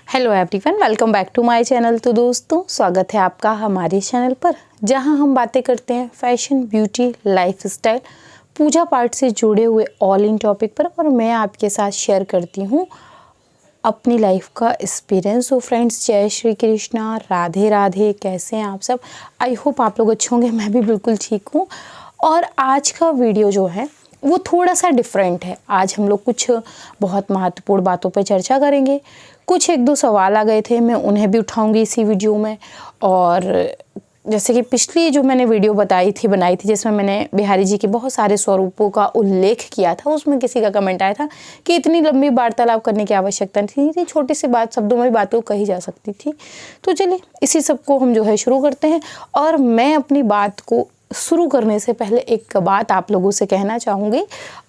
Hello everyone, welcome back to my channel. तो दोस्तों, स्वागत है आपका हमारे चैनल पर, जहां हम बातें करते हैं फैशन, ब्यूटी, लाइफस्टाइल, पूजा पाठ से जुड़े हुए ऑल इन टॉपिक पर। और मैं आपके साथ शेयर करती हूं अपनी लाइफ का एक्सपीरियंस। तो फ्रेंड्स, जय श्री कृष्णा, राधे राधे। कैसे हैं आप सब? आई होप आप लोग अच्छे होंगे। मैं भी बिल्कुल ठीक हूँ। और आज का वीडियो जो है वो थोड़ा सा डिफरेंट है। आज हम लोग कुछ बहुत महत्वपूर्ण बातों पर चर्चा करेंगे। कुछ एक दो सवाल आ गए थे, मैं उन्हें भी उठाऊंगी इसी वीडियो में। और जैसे कि पिछली जो मैंने वीडियो बनाई थी जिसमें मैंने बिहारी जी के बहुत सारे स्वरूपों का उल्लेख किया था, उसमें किसी का कमेंट आया था कि इतनी लंबी वार्तालाप करने की आवश्यकता नहीं थी, छोटी सी बात शब्दों में बात को कही जा सकती थी। तो चलिए इसी सब को हम जो है शुरू करते हैं। और मैं अपनी बात को शुरू करने से पहले एक बात आप लोगों से कहना चाहूँगी,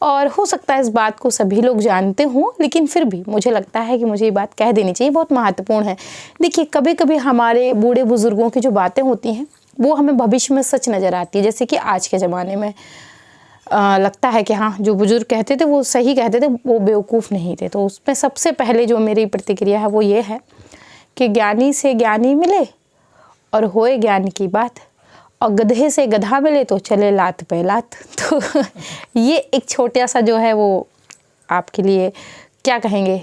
और हो सकता है इस बात को सभी लोग जानते हों, लेकिन फिर भी मुझे लगता है कि मुझे ये बात कह देनी चाहिए, बहुत महत्वपूर्ण है। देखिए, कभी कभी हमारे बूढ़े बुजुर्गों की जो बातें होती हैं वो हमें भविष्य में सच नज़र आती है। जैसे कि आज के ज़माने में लगता है कि हाँ, जो बुजुर्ग कहते थे वो सही कहते थे, वो बेवकूफ़ नहीं थे। तो उसमें सबसे पहले जो मेरी प्रतिक्रिया है वो ये है कि ज्ञानी से ज्ञानी मिले और होए ज्ञान की बात, और गधे से गधा मिले तो चले लात पे लात। तो ये एक छोटा सा जो है वो आपके लिए क्या कहेंगे,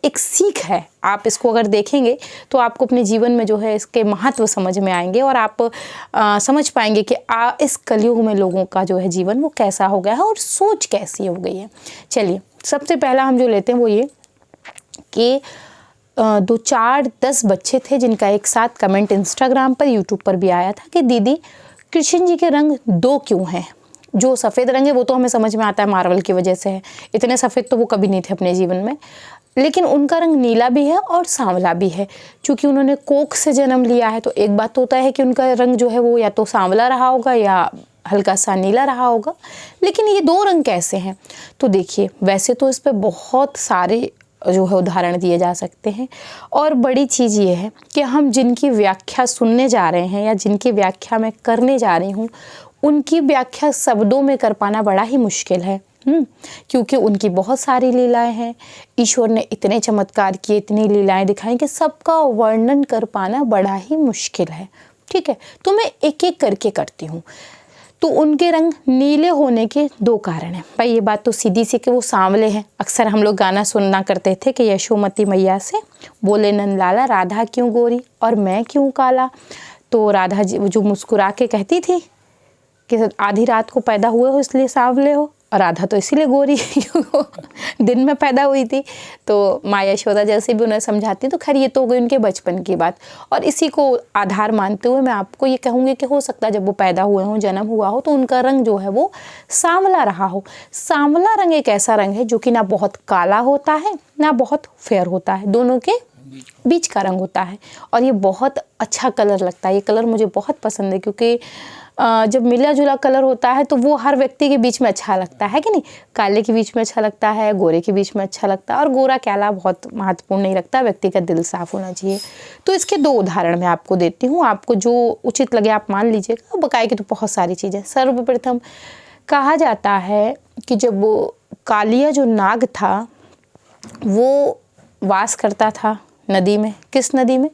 एक सीख है। आप इसको अगर देखेंगे तो आपको अपने जीवन में जो है इसके महत्व समझ में आएंगे, और आप समझ पाएंगे कि इस कलयुग में लोगों का जो है जीवन वो कैसा हो गया है और सोच कैसी हो गई है। चलिए, सबसे पहला हम जो लेते हैं वो ये कि 2, 4, 10 बच्चे थे जिनका एक साथ कमेंट इंस्टाग्राम पर, यूट्यूब पर भी आया था कि दीदी, कृष्ण जी के रंग 2 क्यों हैं? जो सफ़ेद रंग है वो तो हमें समझ में आता है, मार्वल की वजह से है। इतने सफ़ेद तो वो कभी नहीं थे अपने जीवन में। लेकिन उनका रंग नीला भी है और सांवला भी है। क्योंकि उन्होंने कोख से जन्म लिया है, तो एक बात होता है कि उनका रंग जो है वो या तो सांवला रहा होगा या हल्का सा नीला रहा होगा। लेकिन ये 2 रंग कैसे हैं? तो देखिए, वैसे तो इस पर बहुत सारे जो है उदाहरण दिए जा सकते हैं। और बड़ी चीज़ ये है कि हम जिनकी व्याख्या सुनने जा रहे हैं या जिनकी व्याख्या मैं करने जा रही हूँ, उनकी व्याख्या शब्दों में कर पाना बड़ा ही मुश्किल है। क्योंकि उनकी बहुत सारी लीलाएं हैं। ईश्वर ने इतने चमत्कार किए, इतनी लीलाएं दिखाई कि सबका वर्णन कर पाना बड़ा ही मुश्किल है। ठीक है, तो मैं एक एक करके करती हूँ। तो उनके रंग नीले होने के 2 कारण हैं। भाई, ये बात तो सीधी सी कि वो सांवले हैं। अक्सर हम लोग गाना सुनना करते थे कि यशोमती मैया से बोले नंद लाला, राधा क्यों गोरी और मैं क्यों काला। तो राधा जी जो मुस्कुरा के कहती थी कि आधी रात को पैदा हुए हो इसलिए सांवले हो, और राधा तो इसीलिए गोरी दिन में पैदा हुई थी। तो माँ यशोदा जैसे भी उन्हें समझाती। तो खैर, ये तो हो गई उनके बचपन की बात। और इसी को आधार मानते हुए मैं आपको ये कहूँगी कि हो सकता है जब वो पैदा हुए हों, जन्म हुआ हो, तो उनका रंग जो है वो सांवला रहा हो। सांवला रंग एक ऐसा रंग है जो कि ना बहुत काला होता है ना बहुत फेयर होता है, दोनों के बीच का रंग होता है। और ये बहुत अच्छा कलर लगता है। ये कलर मुझे बहुत पसंद है, क्योंकि जब मिला जुला कलर होता है तो वो हर व्यक्ति के बीच में अच्छा लगता है कि नहीं। काले के बीच में अच्छा लगता है, गोरे के बीच में अच्छा लगता है, और गोरा काला बहुत महत्वपूर्ण नहीं रखता, व्यक्ति का दिल साफ होना चाहिए। तो इसके 2 उदाहरण मैं आपको देती हूँ, आपको जो उचित लगे आप मान लीजिएगा। बकाए की तो बहुत सारी चीज़ें। सर्वप्रथम कहा जाता है कि जब वो कालिया जो नाग था वो वास करता था नदी में। किस नदी में?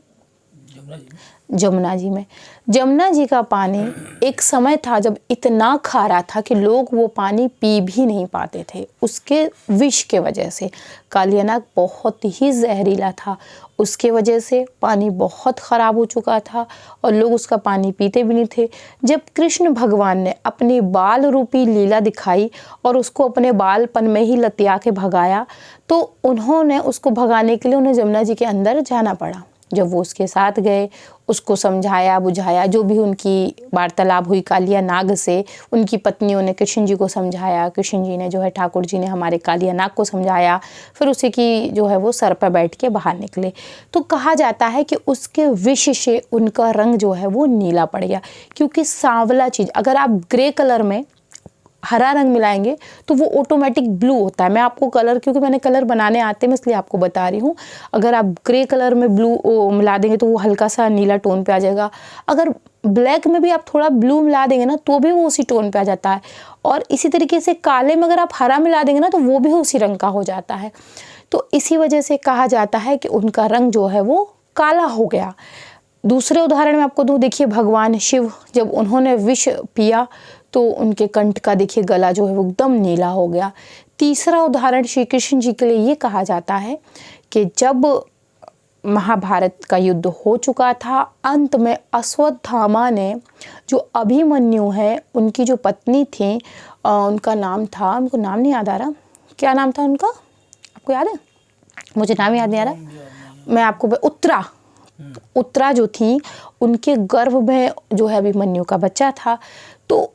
जमुना जी में। जमुना जी का पानी एक समय था जब इतना खारा था कि लोग वो पानी पी भी नहीं पाते थे, उसके विष के वजह से। कालियानाग बहुत ही जहरीला था, उसके वजह से पानी बहुत ख़राब हो चुका था और लोग उसका पानी पीते भी नहीं थे। जब कृष्ण भगवान ने अपनी बाल रूपी लीला दिखाई और उसको अपने बालपन में ही लतिया के भगाया, तो उन्होंने उसको भगाने के लिए उन्हें जमुना जी के अंदर जाना पड़ा। जब वो उसके साथ गए, उसको समझाया बुझाया, जो भी उनकी वार्तालाप हुई कालिया नाग से, उनकी पत्नियों ने कृष्ण जी को समझाया, कृष्ण जी ने जो है ठाकुर जी ने हमारे कालिया नाग को समझाया, फिर उसी की जो है वो सर पर बैठ के बाहर निकले। तो कहा जाता है कि उसके विष से उनका रंग जो है वो नीला पड़ गया। क्योंकि सांवला चीज़, अगर आप ग्रे कलर में हरा रंग मिलाएंगे तो वो ऑटोमेटिक ब्लू होता है। मैं आपको कलर, क्योंकि मैंने कलर बनाने आते हैं, मैं इसलिए आपको बता रही हूँ। अगर आप ग्रे कलर में ब्लू मिला देंगे तो वो हल्का सा नीला टोन पे आ जाएगा। अगर ब्लैक में भी आप थोड़ा ब्लू मिला देंगे ना तो भी वो उसी टोन पे आ जाता है। और इसी तरीके से काले में अगर आप हरा मिला देंगे ना तो वो भी उसी रंग का हो जाता है। तो इसी वजह से कहा जाता है कि उनका रंग जो है वो काला हो गया। दूसरे उदाहरण में आपको दूँ, देखिए भगवान शिव जब उन्होंने विष पिया तो उनके कंठ का देखिए गला जो है वो एकदम नीला हो गया। तीसरा उदाहरण श्री कृष्ण जी के लिए ये कहा जाता है कि जब महाभारत का युद्ध हो चुका था, अंत में अश्वत्थामा ने जो अभिमन्यु है उनकी जो पत्नी थी, उनका नाम था, उनको नाम नहीं याद आ रहा, क्या नाम था उनका, आपको याद है? मुझे नाम याद नहीं आ रहा, मैं आपको उत्तरा जो थी उनके गर्भ में जो है अभिमन्यु का बच्चा था। तो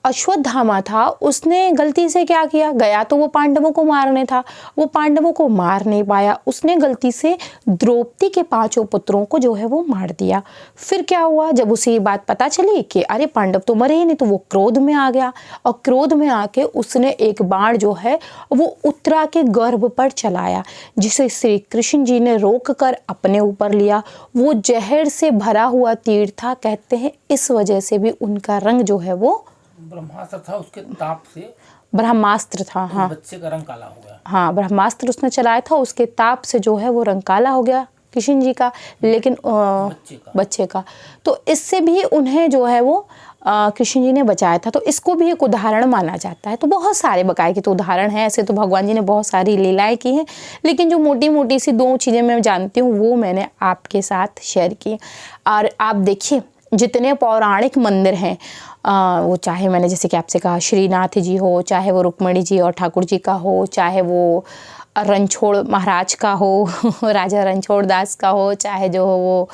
अश्वत्थामा था, उसने गलती से क्या किया, गया तो वो पांडवों को मारने था, वो पांडवों को मार नहीं पाया, उसने गलती से द्रौपदी के 5 पुत्रों को जो है वो मार दिया। फिर क्या हुआ, जब उसे ये बात पता चली कि अरे पांडव तो मरे ही नहीं, तो वो क्रोध में आ गया और क्रोध में आके उसने एक बाण जो है वो उत्तरा के गर्भ पर चलाया, जिसे श्री कृष्ण जी ने रोक कर अपने ऊपर लिया। वो जहर से भरा हुआ तीर था, कहते हैं इस वजह से भी उनका रंग जो है वो ब्रह्मास्त्र था, उसके ताप से ब्रह्मास्त्र था। हाँ, बच्चे का रंग काला हो गया। हाँ, ब्रह्मास्त्र उसने चलाया था, उसके ताप से जो है वो रंग काला हो गया कृष्ण जी का, लेकिन बच्चे का। तो इससे भी उन्हें जो है वो कृष्ण जी ने बचाया था। तो इसको भी एक उदाहरण माना जाता है। तो बहुत सारे बकाए के तो उदाहरण हैं, ऐसे तो भगवान जी ने बहुत सारी लीलाएं की हैं, लेकिन जो मोटी मोटी सी 2 चीज़ें मैं जानती हूँ वो मैंने आपके साथ शेयर की। और आप देखिए जितने पौराणिक मंदिर हैं, वो चाहे मैंने जैसे कि आपसे कहा श्रीनाथ जी हो, चाहे वो रुक्मणी जी और ठाकुर जी का हो, चाहे वो रणछोड़ महाराज का हो राजा रणछोड़ दास का हो, चाहे जो हो वो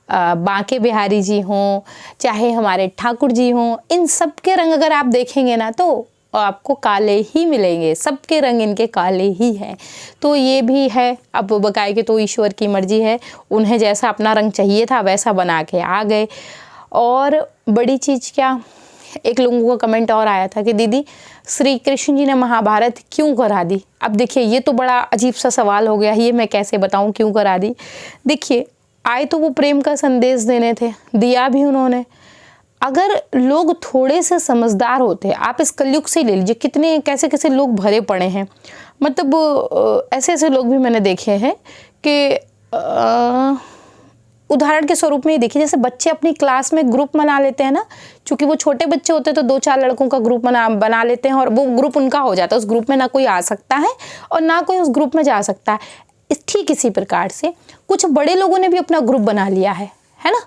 बांके बिहारी जी हों, चाहे हमारे ठाकुर जी हों, इन सब के रंग अगर आप देखेंगे ना तो आपको काले ही मिलेंगे, सबके रंग इनके काले ही हैं। तो ये भी है, अब बकाए के तो ईश्वर की मर्जी है, उन्हें जैसा अपना रंग चाहिए था वैसा बना के आ गए। और बड़ी चीज़ क्या, एक लोगों का कमेंट और आया था कि दीदी श्री कृष्ण जी ने महाभारत क्यों करा दी। अब देखिए ये तो बड़ा अजीब सा सवाल हो गया, ये मैं कैसे बताऊं क्यों करा दी। देखिए आए तो वो प्रेम का संदेश देने थे, दिया भी उन्होंने। अगर लोग थोड़े से होते, आप इस कलयुग से ले लीजिए, कितने कैसे कैसे लोग भरे पड़े हैं, मतलब ऐसे ऐसे लोग भी मैंने देखे हैं कि उदाहरण के स्वरूप में ही देखिए, जैसे बच्चे अपनी क्लास में ग्रुप बना लेते हैं ना, क्योंकि वो छोटे बच्चे होते हैं तो 2-4 लड़कों का ग्रुप बना लेते हैं और वो ग्रुप उनका हो जाता है। उस ग्रुप में ना कोई आ सकता है और ना कोई उस ग्रुप में जा सकता है। ठीक इसी प्रकार से कुछ बड़े लोगों ने भी अपना ग्रुप बना लिया है ना,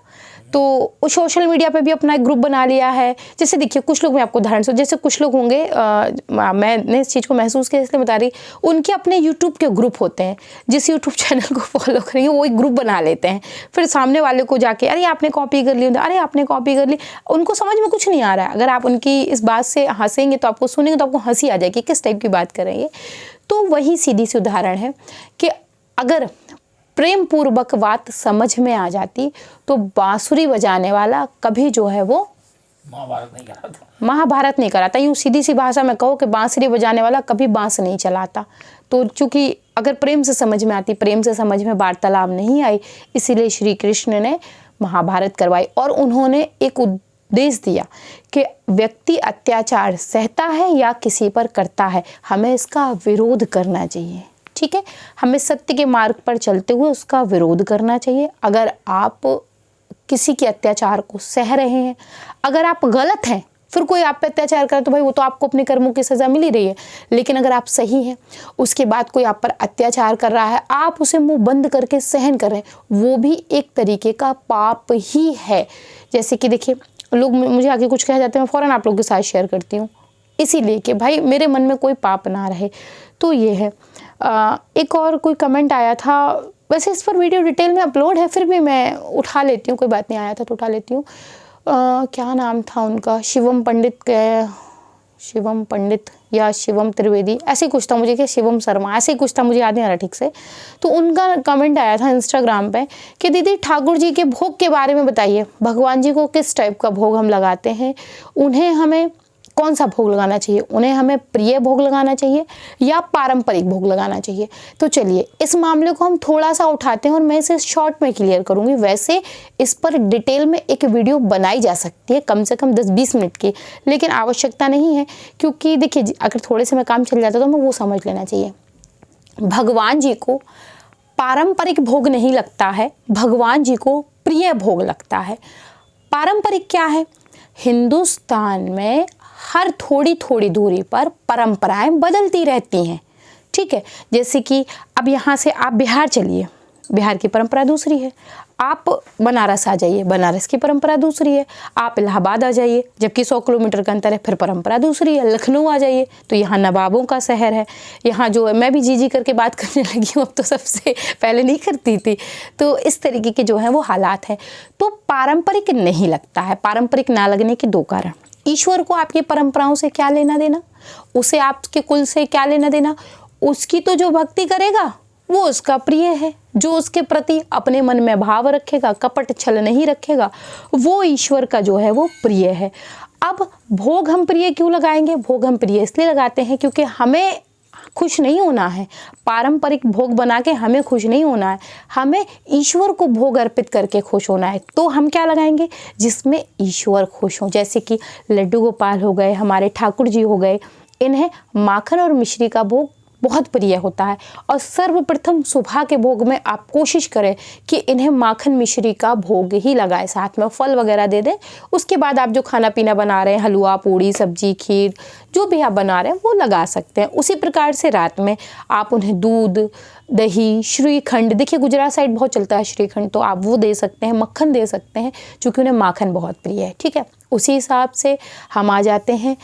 तो वो सोशल मीडिया पे भी अपना एक ग्रुप बना लिया है। जैसे देखिए कुछ लोग, मैं आपको उदाहरण से, जैसे कुछ लोग होंगे, मैंने इस चीज़ को महसूस किया इसलिए बता रही, उनके अपने यूट्यूब के ग्रुप होते हैं, जिस यूट्यूब चैनल को फॉलो करेंगे वो एक ग्रुप बना लेते हैं, फिर सामने वाले को जाके अरे आपने कॉपी कर ली, अरे आपने कॉपी कर ली, उनको समझ में कुछ नहीं आ रहा है। अगर आप उनकी इस बात से हंसेंगे तो आपको सुनेंगे तो आपको हंसी आ जाएगी, किस टाइप की बात करेंगे। तो वही सीधी सी उदाहरण है कि अगर प्रेम पूर्वक बात समझ में आ जाती तो बांसुरी बजाने वाला कभी जो है वो महाभारत नहीं कराता। यूँ सीधी सी भाषा में कहो कि बांसुरी बजाने वाला कभी बांस नहीं चलाता। तो चूंकि अगर प्रेम से समझ में आती, प्रेम से समझ में वार्तालाप नहीं आई, इसीलिए श्री कृष्ण ने महाभारत करवाई। और उन्होंने एक उपदेश दिया कि व्यक्ति अत्याचार सहता है या किसी पर करता है, हमें इसका विरोध करना चाहिए। ठीक है, हमें सत्य के मार्ग पर चलते हुए उसका विरोध करना चाहिए। अगर आप किसी के अत्याचार को सह रहे हैं, अगर आप गलत हैं, फिर कोई आप पे अत्याचार करे तो भाई वो तो आपको अपने कर्मों की सज़ा मिल ही रही है। लेकिन अगर आप सही हैं, उसके बाद कोई आप पर अत्याचार कर रहा है, आप उसे मुंह बंद करके सहन कर रहे हैं, वो भी एक तरीके का पाप ही है। जैसे कि देखिए लोग मुझे आगे कुछ कह जाते हैं, मैं फ़ौरन आप लोगों के साथ शेयर करती हूँ, इसीलिए कि भाई मेरे मन में कोई पाप ना रहे। तो ये है। एक और कोई कमेंट आया था, वैसे इस पर वीडियो डिटेल में अपलोड है, फिर भी मैं उठा लेती हूँ, कोई बात नहीं, आया था तो उठा लेती हूँ। क्या नाम था उनका, शिवम पंडित या शिवम त्रिवेदी, ऐसे कुछ था, मुझे क्या शिवम शर्मा ऐसे कुछ था, मुझे याद नहीं आ रहा ठीक से। तो उनका कमेंट आया था इंस्टाग्राम पे कि दीदी ठाकुर जी के भोग के बारे में बताइए, भगवान जी को किस टाइप का भोग हम लगाते हैं, उन्हें हमें कौन सा भोग लगाना चाहिए, उन्हें हमें प्रिय भोग लगाना चाहिए या पारंपरिक भोग लगाना चाहिए। तो चलिए इस मामले को हम थोड़ा सा उठाते हैं और मैं इसे शॉर्ट में क्लियर करूंगी। वैसे इस पर डिटेल में एक वीडियो बनाई जा सकती है, कम से कम 10-20 मिनट की, लेकिन आवश्यकता नहीं है, क्योंकि देखिए अगर थोड़े से में काम चल जाता तो हमें वो समझ लेना चाहिए। भगवान जी को पारंपरिक भोग नहीं लगता है, भगवान जी को प्रिय भोग लगता है। पारंपरिक क्या है? हिंदुस्तान में हर थोड़ी थोड़ी दूरी पर परंपराएं बदलती रहती हैं, ठीक है। जैसे कि अब यहाँ से आप बिहार चलिए, बिहार की परंपरा दूसरी है। आप बनारस आ जाइए, बनारस की परंपरा दूसरी है। आप इलाहाबाद आ जाइए, जबकि 100 किलोमीटर का अंतर है, फिर परंपरा दूसरी है। लखनऊ आ जाइए तो यहाँ नवाबों का शहर है। यहाँ जो है, मैं भी जी करके बात करने लगी हूँ, अब तो सबसे पहले नहीं करती थी। तो इस तरीके के जो है वो हालात हैं। तो पारंपरिक नहीं लगता है। पारंपरिक ना लगने के 2 कारण। ईश्वर को आपकी परंपराओं से क्या लेना देना, उसे आपके कुल से क्या लेना देना। उसकी तो जो भक्ति करेगा वो उसका प्रिय है, जो उसके प्रति अपने मन में भाव रखेगा, कपट छल नहीं रखेगा, वो ईश्वर का जो है वो प्रिय है। अब भोग हम प्रिय क्यों लगाएंगे? भोग हम प्रिय इसलिए लगाते हैं क्योंकि हमें खुश नहीं होना है। पारंपरिक भोग बना के हमें खुश नहीं होना है, हमें ईश्वर को भोग अर्पित करके खुश होना है। तो हम क्या लगाएंगे? जिसमें ईश्वर खुश हो। जैसे कि लड्डू गोपाल हो गए, हमारे ठाकुर जी हो गए, इन्हें माखन और मिश्री का भोग बहुत प्रिय होता है। और सर्वप्रथम सुबह के भोग में आप कोशिश करें कि इन्हें माखन मिश्री का भोग ही लगाएं, साथ में फल वगैरह दे दें। उसके बाद आप जो खाना पीना बना रहे हैं, हलवा, पूड़ी, सब्जी, खीर, जो भी आप बना रहे हैं वो लगा सकते हैं। उसी प्रकार से रात में आप उन्हें दूध, दही, श्रीखंड, देखिए गुजरात साइड बहुत चलता है श्रीखंड, तो आप वो दे सकते हैं, मक्खन दे सकते हैं, क्योंकि उन्हें माखन बहुत प्रिय है, ठीक है। उसी हिसाब से हम आ जाते हैं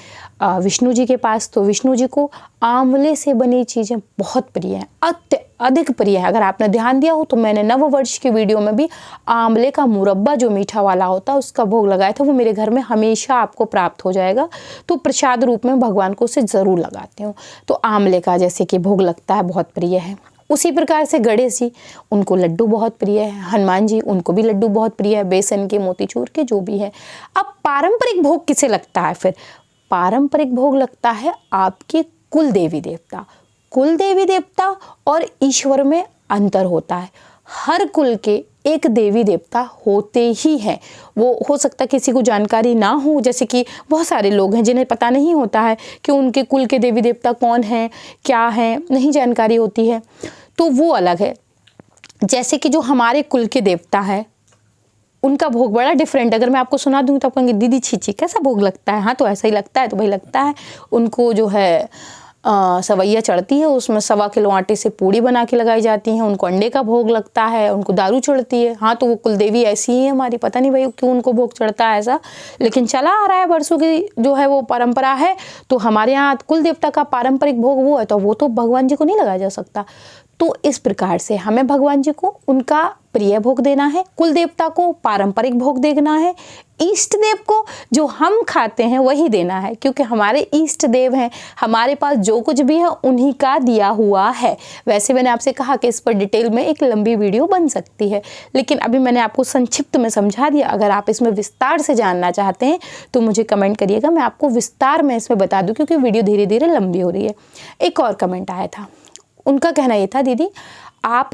विष्णु जी के पास। तो विष्णु जी को आंवले से बनी चीज़ें बहुत प्रिय हैं, अधिक प्रिय है। अगर आपने ध्यान दिया हो तो मैंने नववर्ष की वीडियो में भी आंवले का मुरब्बा जो मीठा वाला होता है उसका भोग लगाया था। वो मेरे घर में हमेशा आपको प्राप्त हो जाएगा, तो प्रसाद रूप में भगवान को उसे ज़रूर लगाती हूँ। तो आंवले का जैसे कि भोग लगता है, बहुत प्रिय है। उसी प्रकार से गणेश जी, उनको लड्डू बहुत प्रिय है। हनुमान जी, उनको भी लड्डू बहुत प्रिय है, बेसन के, मोतीचूर के, जो भी है। अब पारंपरिक भोग किसे लगता है? फिर पारंपरिक भोग लगता है आपके कुल देवी देवता। कुल देवी देवता और ईश्वर में अंतर होता है। हर कुल के एक देवी देवता होते ही हैं। वो हो सकता है किसी को जानकारी ना हो, जैसे कि बहुत सारे लोग हैं जिन्हें पता नहीं होता है कि उनके कुल के देवी देवता कौन हैं, क्या हैं, नहीं जानकारी होती है, तो वो अलग है। जैसे कि जो हमारे कुल के देवता हैं उनका भोग बड़ा डिफरेंट। अगर मैं आपको सुना दूँ तो आप कहेंगे दीदी छी कैसा भोग लगता है। हाँ, तो ऐसा ही लगता है। तो भाई लगता है। उनको जो है सवैया चढ़ती है, उसमें 1.25 किलो आटे से पूड़ी बना के लगाई जाती हैं। उनको अंडे का भोग लगता है, उनको दारू चढ़ती है। हाँ, तो वो कुलदेवी ऐसी ही है हमारी, पता नहीं भाई क्यों उनको भोग चढ़ता है ऐसा, लेकिन चला आ रहा है, वर्षों की जो है वो परंपरा है। तो हमारे यहाँ कुल देवता का पारंपरिक भोग वो है, तो वो तो भगवान जी को नहीं लगाया जा सकता। तो इस प्रकार से हमें भगवान जी को उनका प्रिय भोग देना है, कुल देवता को पारंपरिक भोग देना है, इष्ट देव को जो हम खाते हैं वही देना है, क्योंकि हमारे इष्ट देव हैं। हमारे पास जो कुछ भी है उन्हीं का दिया हुआ है। वैसे मैंने आपसे कहा कि इस पर डिटेल में एक लंबी वीडियो बन सकती है, लेकिन अभी मैंने आपको संक्षिप्त में समझा दिया। अगर आप इसमें विस्तार से जानना चाहते हैं तो मुझे कमेंट करिएगा, मैं आपको विस्तार में इसमें बता दूँ, क्योंकि वीडियो धीरे धीरे लंबी हो रही है। एक और कमेंट आया था, उनका कहना ये था, दीदी आप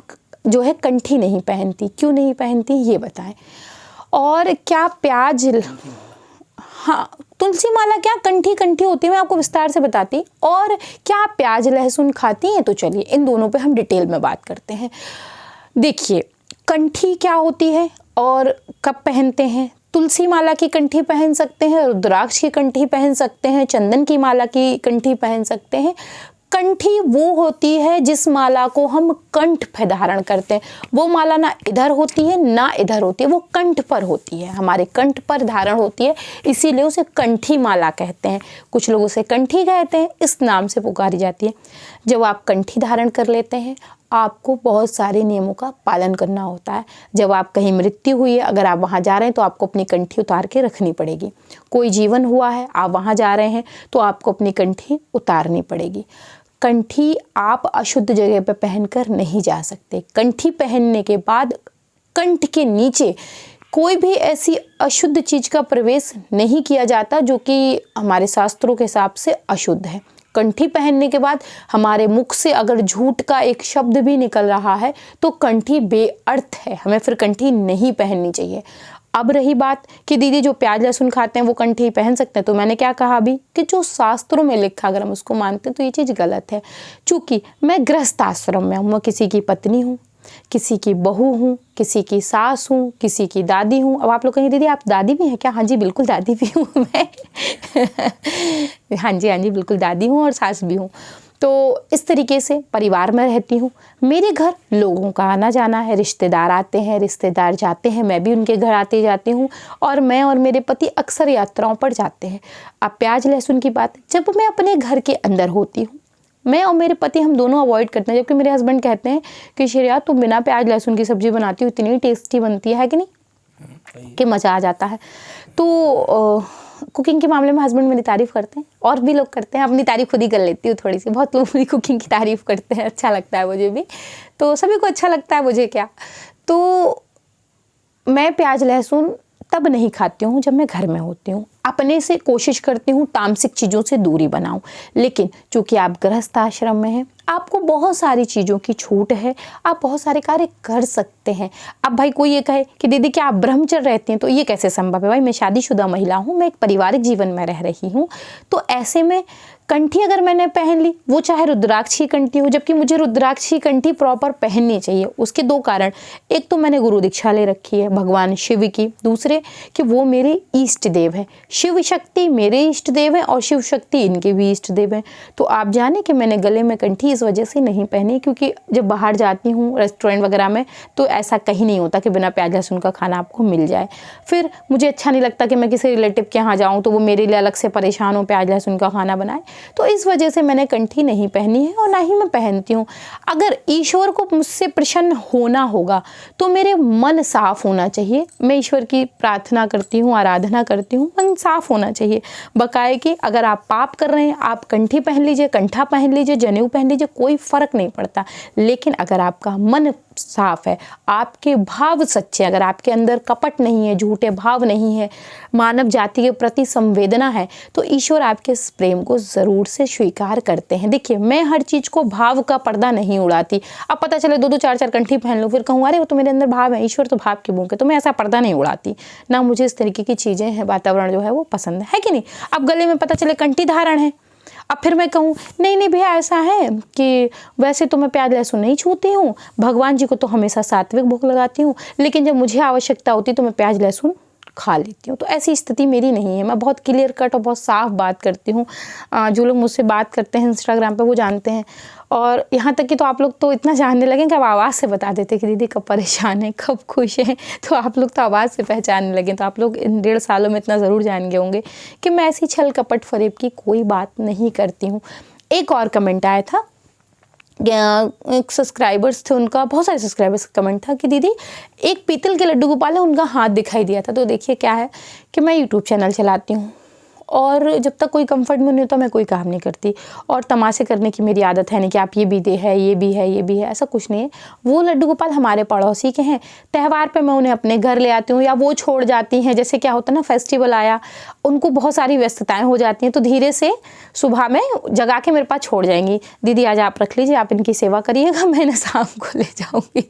जो है कंठी नहीं पहनती, क्यों नहीं पहनती ये बताएं। और क्या प्याज, हाँ, तुलसी माला क्या कंठी होती है, मैं आपको विस्तार से बताती। और क्या प्याज लहसुन खाती हैं? तो चलिए इन दोनों पे हम डिटेल में बात करते हैं। देखिए, कंठी क्या होती है और कब पहनते हैं। तुलसी माला की कंठी पहन सकते हैं, रुद्राक्ष की कंठी पहन सकते हैं, चंदन की माला की कंठी पहन सकते हैं। कंठी वो होती है जिस माला को हम कंठ पे धारण करते हैं। वो माला ना इधर होती है ना इधर होती है, वो कंठ पर होती है, हमारे कंठ पर धारण होती है, इसीलिए उसे कंठी माला कहते हैं। कुछ लोग उसे कंठी कहते हैं, इस नाम से पुकारी जाती है। जब आप कंठी धारण कर लेते हैं, आपको बहुत सारे नियमों का पालन करना होता है। जब आप कहीं मृत्यु हुई है, अगर आप वहाँ जा रहे हैं तो आपको अपनी कंठी उतार के रखनी पड़ेगी। कोई जीवन हुआ है, आप वहाँ जा रहे हैं तो आपको अपनी कंठी उतारनी पड़ेगी। कंठी आप अशुद्ध जगह पर पहनकर नहीं जा सकते। कंठी पहनने के बाद कंठ के नीचे कोई भी ऐसी अशुद्ध चीज का प्रवेश नहीं किया जाता जो कि हमारे शास्त्रों के हिसाब से अशुद्ध है। कंठी पहनने के बाद हमारे मुख से अगर झूठ का एक शब्द भी निकल रहा है तो कंठी बेअर्थ है, हमें फिर कंठी नहीं पहननी चाहिए। अब रही बात कि दीदी जो प्याज लहसुन खाते हैं वो कंठी पहन सकते हैं, तो मैंने क्या कहा अभी कि जो शास्त्रों में लिखा अगर हम उसको मानते हैं तो ये चीज़ गलत है। चूँकि मैं गृहस्थ आश्रम में हूँ, मैं किसी की पत्नी हूँ, किसी की बहू हूँ, किसी की सास हूँ, किसी की दादी हूँ। अब आप लोग कहेंगे दीदी आप दादी भी हैं क्या? हाँ जी बिल्कुल दादी भी हूँ मैं हाँ जी बिल्कुल दादी हूँ और सास भी हूँ। तो इस तरीके से परिवार में रहती हूँ। मेरे घर लोगों का आना जाना है, रिश्तेदार आते हैं, रिश्तेदार जाते हैं, मैं भी उनके घर आते जाती हूँ और मैं और मेरे पति अक्सर यात्राओं पर जाते हैं। अब प्याज लहसुन की बात, जब मैं अपने घर के अंदर होती हूँ, मैं और मेरे पति हम दोनों अवॉइड करते हैं, जबकि मेरे हस्बैंड कहते हैं कि श्रेया तुम बिना प्याज लहसुन की सब्जी बनाती हो, इतनी टेस्टी बनती है कि नहीं, कि मज़ा आ जाता है। तो कुकिंग के मामले में हस्बैंड मेरी तारीफ़ करते हैं और भी लोग करते हैं, अपनी तारीफ़ खुद ही कर लेती हूँ थोड़ी सी, बहुत लोग मेरी कुकिंग की तारीफ़ करते हैं, अच्छा लगता है मुझे भी, तो सभी को अच्छा लगता है, मुझे क्या। तो मैं प्याज लहसुन तब नहीं खाती हूँ जब मैं घर में होती हूँ, अपने से कोशिश करती हूँ तामसिक चीज़ों से दूरी बनाऊँ। लेकिन चूँकि आप गृहस्थ आश्रम में हैं, आपको बहुत सारी चीज़ों की छूट है, आप बहुत सारे कार्य कर सकते हैं। अब भाई कोई ये कहे कि दीदी क्या आप ब्रह्मचर्य रहती हैं, तो ये कैसे संभव है? भाई मैं शादीशुदा महिला हूँ, मैं एक पारिवारिक जीवन में रह रही हूँ, तो ऐसे में कंठी अगर मैंने पहन ली, वो चाहे रुद्राक्ष की कंठी हो, जबकि मुझे रुद्राक्ष की कंठी प्रॉपर पहननी चाहिए। उसके दो कारण, एक तो मैंने गुरु दीक्षा ले रखी है भगवान शिव की, दूसरे कि वो मेरे इष्ट देव हैं, शिव शक्ति मेरे इष्ट देव हैं और शिव शक्ति इनके भी इष्ट देव हैं। तो आप जाने कि मैंने गले में कंठी इस वजह से नहीं पहनी, क्योंकि जब बाहर जाती हूँ रेस्टोरेंट वगैरह में, तो ऐसा कहीं नहीं होता कि बिना प्याज लहसुन का खाना आपको मिल जाए। फिर मुझे अच्छा नहीं लगता कि मैं किसी रिलेटिव के यहाँ जाऊँ तो वो मेरे लिए अलग से परेशान हो, प्याज लहसुन का खाना बनाए, तो इस वजह से मैंने कंठी नहीं पहनी है और ना ही मैं पहनती हूँ। अगर ईश्वर को मुझसे प्रसन्न होना होगा तो मेरे मन साफ होना चाहिए। मैं ईश्वर की प्रार्थना करती हूँ, आराधना करती हूँ, मन साफ होना चाहिए। बकाए कि अगर आप पाप कर रहे हैं, आप कंठी पहन लीजिए, कंठा पहन लीजिए, जनेऊ पहन लीजिए, कोई फर्क नहीं पड़ता। लेकिन अगर आपका मन साफ है, आपके भाव सच्चे, अगर आपके अंदर कपट नहीं है, झूठे भाव नहीं है, मानव जाति के प्रति संवेदना है, तो ईश्वर आपके इस प्रेम को ज़रूर से स्वीकार करते हैं। देखिए मैं हर चीज़ को भाव का पर्दा नहीं उड़ाती। अब पता चले दो चार कंठी पहन लूँ, फिर कहूँ अरे वो तो मेरे अंदर भाव है, ईश्वर तो भाव के भूखे, तो मैं ऐसा पर्दा नहीं उड़ाती ना। मुझे इस तरीके की चीज़ें हैं, वातावरण जो है वो पसंद है कि नहीं। अब गले में पता चले कंठी धारण है, अब फिर मैं कहूँ नहीं भैया ऐसा है कि वैसे तो मैं प्याज लहसुन नहीं छूती हूँ, भगवान जी को तो हमेशा सात्विक भोग लगाती हूँ, लेकिन जब मुझे आवश्यकता होती तो मैं प्याज लहसुन खा लेती हूँ। तो ऐसी स्थिति मेरी नहीं है। मैं बहुत क्लियर कट और बहुत साफ बात करती हूँ। जो लोग मुझसे बात करते हैं इंस्टाग्राम पे वो जानते हैं, और यहाँ तक कि तो आप लोग तो इतना जानने लगे कि अब आवाज़ से बता देते कि दीदी कब परेशान है कब खुश है, तो आप लोग तो आवाज़ से पहचानने लगे। तो आप लोग इन 1.5 सालों में इतना ज़रूर जान गए होंगे कि मैं ऐसी छल कपट फरेब की कोई बात नहीं करती हूँ। एक और कमेंट आया था, एक सब्सक्राइबर्स थे, उनका बहुत सारे सब्सक्राइबर्स का कमेंट था कि दीदी एक पीतल के लड्डू गोपाल है, उनका हाथ दिखाई दिया था। तो देखिए क्या है कि मैं यूट्यूब चैनल चलाती हूँ और जब तक कोई कंफर्ट में नहीं होता मैं कोई काम नहीं करती, और तमाशे करने की मेरी आदत है नहीं कि आप ये भी दे है, ये भी है, ये भी है, ऐसा कुछ नहीं है। वो लड्डू गोपाल हमारे पड़ोसी के हैं, त्यौहार पे मैं उन्हें अपने घर ले आती हूँ या वो छोड़ जाती हैं। जैसे क्या होता है ना, फेस्टिवल आया, उनको बहुत सारी व्यस्तताएं हो जाती हैं, तो धीरे से सुबह में जगा के मेरे पास छोड़ जाएंगी, दीदी आज आप रख लीजिए, आप इनकी सेवा करिएगा, मैं शाम को ले जाऊँगी।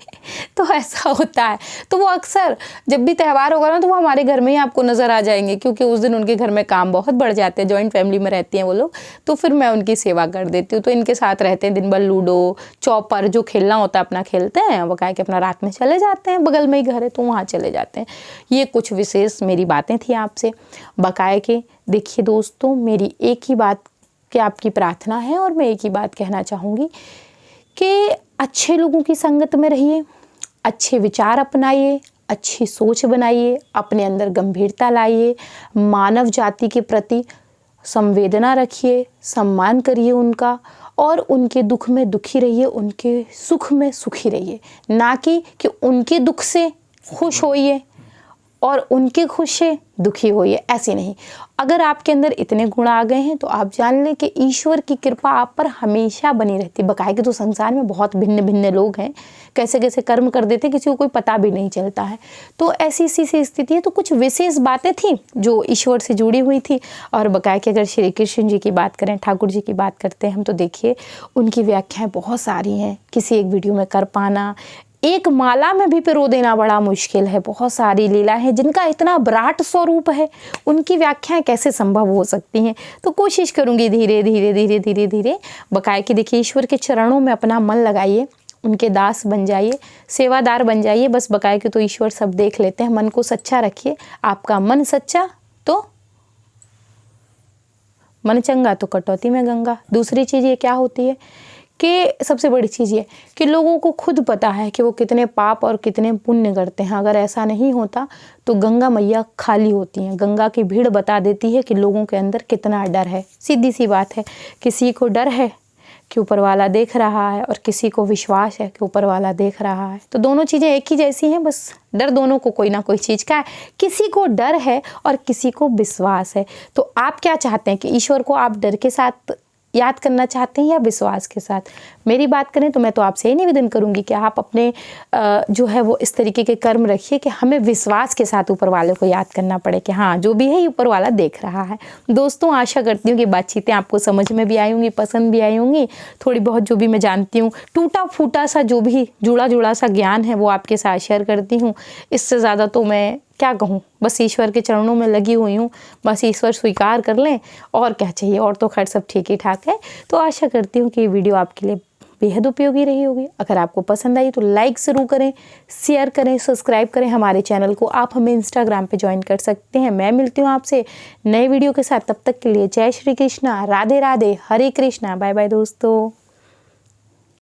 तो ऐसा होता है। तो वो अक्सर जब भी त्यौहार होगा ना तो वो हमारे घर में ही आपको नज़र आ जाएंगे, क्योंकि उस दिन उनके घर में काम बहुत बढ़ जाते हैं, जॉइंट फैमिली में रहती हैं वो लोग, तो फिर मैं उनकी सेवा कर देती हूँ। तो इनके साथ रहते हैं, दिन भर लूडो चौपर जो खेलना होता है अपना खेलते हैं, वो कह के अपना रात में चले जाते हैं, बगल में ही घर है तो वहाँ चले जाते हैं। ये कुछ विशेष मेरी बातें थी आपसे बकाए के। देखिए दोस्तों, मेरी एक ही बात कि आपकी प्रार्थना है और मैं एक ही बात कहना चाहूँगी कि अच्छे लोगों की संगत में रहिए, अच्छे विचार अपनाइए, अच्छी सोच बनाइए, अपने अंदर गंभीरता लाइए, मानव जाति के प्रति संवेदना रखिए, सम्मान करिए उनका, और उनके दुख में दुखी रहिए, उनके सुख में सुखी रहिए, ना कि उनके दुख से खुश होइए और उनके खुश से दुखी होइए, ऐसे नहीं। अगर आपके अंदर इतने गुण आ गए हैं तो आप जान लें कि ईश्वर की कृपा आप पर हमेशा बनी रहती है। बकाए कि तो संसार में बहुत भिन्न भिन्न लोग हैं, कैसे कैसे कर्म कर देते किसी को कोई पता भी नहीं चलता है। तो ऐसी सी स्थिति है। तो कुछ विशेष बातें थी जो ईश्वर से जुड़ी हुई थी। और बकाए कि अगर श्री कृष्ण जी की बात करें, ठाकुर जी की बात करते हैं हम, तो देखिए उनकी व्याख्याएँ बहुत सारी हैं, किसी एक वीडियो में कर पाना एक माला में भी पिरो देना बड़ा मुश्किल है। बहुत सारी लीला है जिनका इतना विराट स्वरूप है, उनकी व्याख्याएं कैसे संभव हो सकती हैं। तो कोशिश करूंगी धीरे धीरे धीरे धीरे धीरे बकाया कि देखिए ईश्वर के चरणों में अपना मन लगाइए, उनके दास बन जाइए, सेवादार बन जाइए। बस बकाया कि तो ईश्वर सब देख लेते हैं। मन को सच्चा रखिए, आपका मन सच्चा तो मन चंगा तो कटौती में गंगा। दूसरी चीज़ ये क्या होती है कि सबसे बड़ी चीज़ ये कि लोगों को खुद पता है कि वो कितने पाप और कितने पुण्य करते हैं। अगर ऐसा नहीं होता तो गंगा मैया खाली होती हैं। गंगा की भीड़ बता देती है कि लोगों के अंदर कितना डर है। सीधी सी बात है, किसी को डर है कि ऊपर वाला देख रहा है और किसी को विश्वास है कि ऊपर वाला देख रहा है। तो दोनों चीज़ें एक ही जैसी हैं, बस डर दोनों को कोई ना कोई चीज़ का है। किसी को डर है और किसी को विश्वास है। तो आप क्या चाहते हैं कि ईश्वर को आप डर के साथ याद करना चाहते हैं या विश्वास के साथ? मेरी बात करें तो मैं तो आपसे ही निवेदन करूंगी कि आप अपने जो है वो इस तरीके के कर्म रखिए कि हमें विश्वास के साथ ऊपर वाले को याद करना पड़े कि हाँ जो भी है ऊपर वाला देख रहा है। दोस्तों आशा करती हूँ कि बातचीतें आपको समझ में भी आई होंगी, पसंद भी आई होंगी। थोड़ी बहुत जो भी मैं जानती हूँ, टूटा फूटा सा जो भी जुड़ा सा ज्ञान है वो आपके साथ शेयर करती हूँ। इससे ज़्यादा तो मैं क्या कहूँ, बस ईश्वर के चरणों में लगी हुई हूँ। बस ईश्वर स्वीकार कर लें, और क्या चाहिए। और तो खैर सब ठीक ही ठाक है। तो आशा करती हूँ कि ये वीडियो आपके लिए बेहद उपयोगी रही होगी। अगर आपको पसंद आई तो लाइक ज़रूर करें, शेयर करें, सब्सक्राइब करें हमारे चैनल को। आप हमें इंस्टाग्राम पे ज्वाइन कर सकते हैं। मैं मिलती हूँ आपसे नए वीडियो के साथ। तब तक के लिए जय श्री कृष्णा, राधे राधे, हरे कृष्णा, बाय बाय दोस्तों।